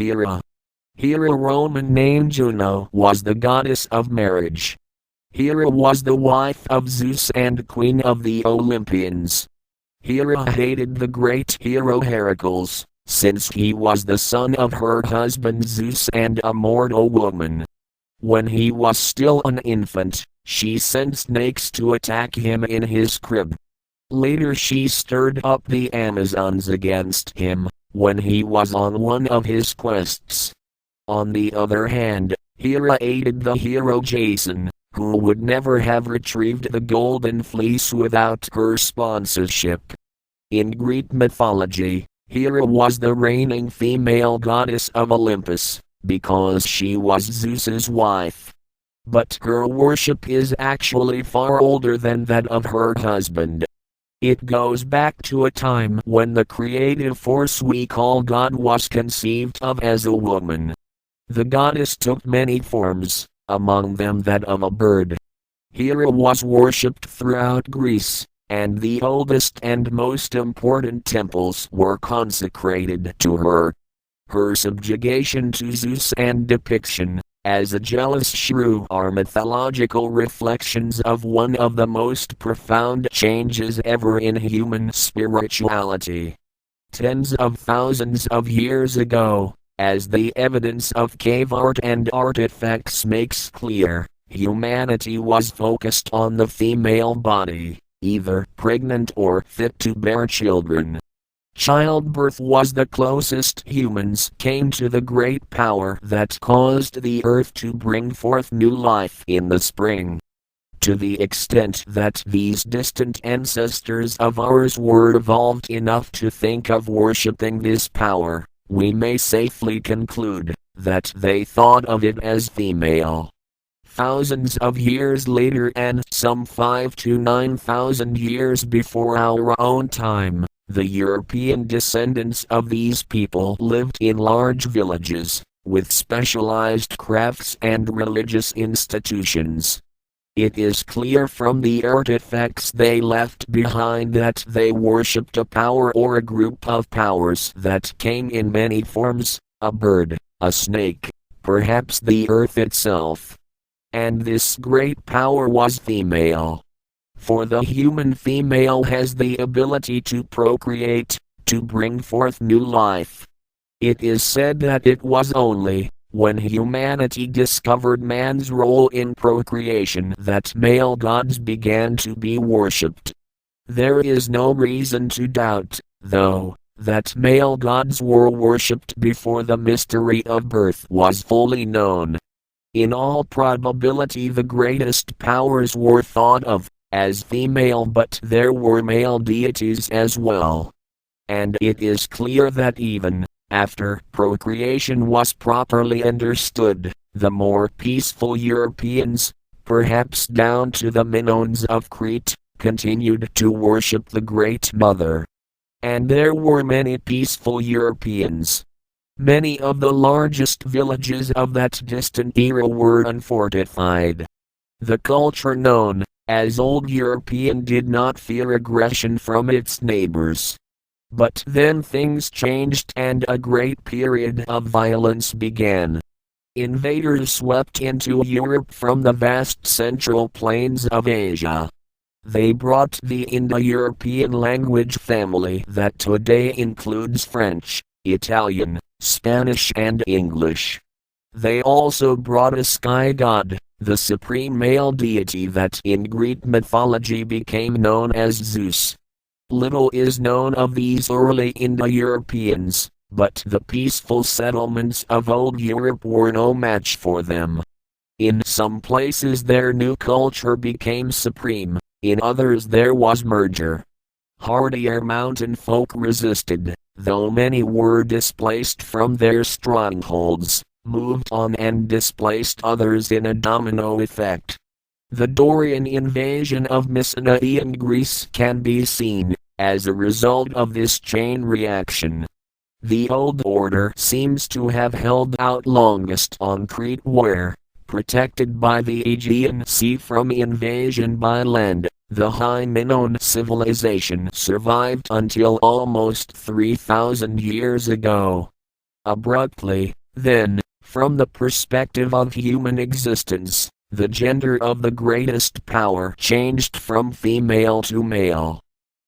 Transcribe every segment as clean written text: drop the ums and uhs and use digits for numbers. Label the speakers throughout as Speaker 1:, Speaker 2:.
Speaker 1: Hera. Hera, Roman name Juno, was the goddess of marriage. Hera was the wife of Zeus and queen of the Olympians. Hera hated the great hero Heracles, since he was the son of her husband Zeus and a mortal woman. When he was still an infant, she sent snakes to attack him in his crib. Later she stirred up the Amazons against him, when he was on one of his quests. On the other hand, Hera aided the hero Jason, who would never have retrieved the golden fleece without her sponsorship. In Greek mythology, Hera was the reigning female goddess of Olympus, because she was Zeus's wife. But her worship is actually far older than that of her husband. It goes back to a time when the creative force we call God was conceived of as a woman. The goddess took many forms, among them that of a bird. Hera was worshipped throughout Greece, and the oldest and most important temples were consecrated to her. Her subjugation to Zeus and depiction as a jealous shrew are mythological reflections of one of the most profound changes ever in human spirituality. Tens of thousands of years ago, as the evidence of cave art and artifacts makes clear, humanity was focused on the female body, either pregnant or fit to bear children. Childbirth was the closest humans came to the great power that caused the earth to bring forth new life in the spring. To the extent that these distant ancestors of ours were evolved enough to think of worshipping this power, we may safely conclude that they thought of it as female. Thousands of years later, and some 5,000 to 9,000 years before our own time, the European descendants of these people lived in large villages, with specialized crafts and religious institutions. It is clear from the artifacts they left behind that they worshipped a power or a group of powers that came in many forms: a bird, a snake, perhaps the earth itself. And this great power was female. For the human female has the ability to procreate, to bring forth new life. It is said that it was only when humanity discovered man's role in procreation that male gods began to be worshipped. There is no reason to doubt, though, that male gods were worshipped before the mystery of birth was fully known. In all probability, the greatest powers were thought of as female, but there were male deities as well. And it is clear that even after procreation was properly understood, the more peaceful Europeans, perhaps down to the Minoans of Crete, continued to worship the Great Mother. And there were many peaceful Europeans. Many of the largest villages of that distant era were unfortified. The culture known as Old European did not fear aggression from its neighbors. But then things changed and a great period of violence began. Invaders swept into Europe from the vast central plains of Asia. They brought the Indo-European language family that today includes French, Italian, Spanish and English. They also brought a sky god, the supreme male deity that in Greek mythology became known as Zeus. Little is known of these early Indo-Europeans, but the peaceful settlements of Old Europe were no match for them. In some places their new culture became supreme, in others there was merger. Hardier mountain folk resisted, though many were displaced from their strongholds, moved on and displaced others in a domino effect. The Dorian invasion of Mycenaean Greece can be seen as a result of this chain reaction. The old order seems to have held out longest on Crete, where, protected by the Aegean Sea from invasion by land, the high Minoan civilization survived until almost 3,000 years ago. Abruptly, then, from the perspective of human existence, the gender of the greatest power changed from female to male.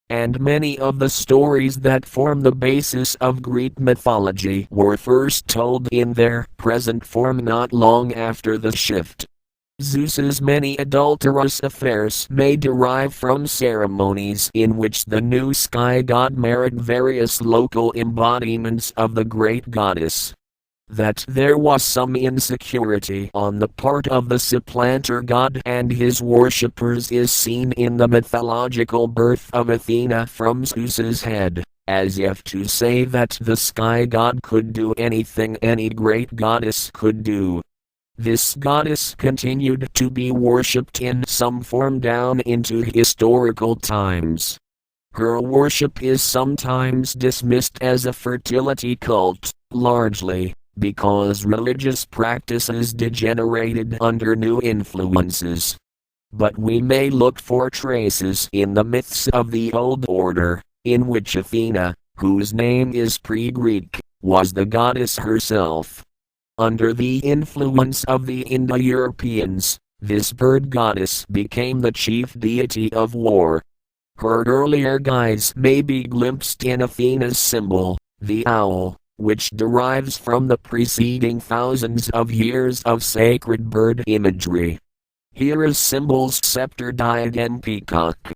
Speaker 1: And many of the stories that form the basis of Greek mythology were first told in their present form not long after the shift. Zeus's many adulterous affairs may derive from ceremonies in which the new sky god married various local embodiments of the great goddess. That there was some insecurity on the part of the supplanter god and his worshippers is seen in the mythological birth of Athena from Zeus's head, as if to say that the sky god could do anything any great goddess could do. This goddess continued to be worshipped in some form down into historical times. Her worship is sometimes dismissed as a fertility cult, largely because religious practices degenerated under new influences. But we may look for traces in the myths of the Old Order, in which Athena, whose name is pre-Greek, was the goddess herself. Under the influence of the Indo-Europeans, this bird goddess became the chief deity of war. Her earlier guise may be glimpsed in Athena's symbol, the owl, which derives from the preceding thousands of years of sacred bird imagery. Hera's symbols scepter, diadem, peacock,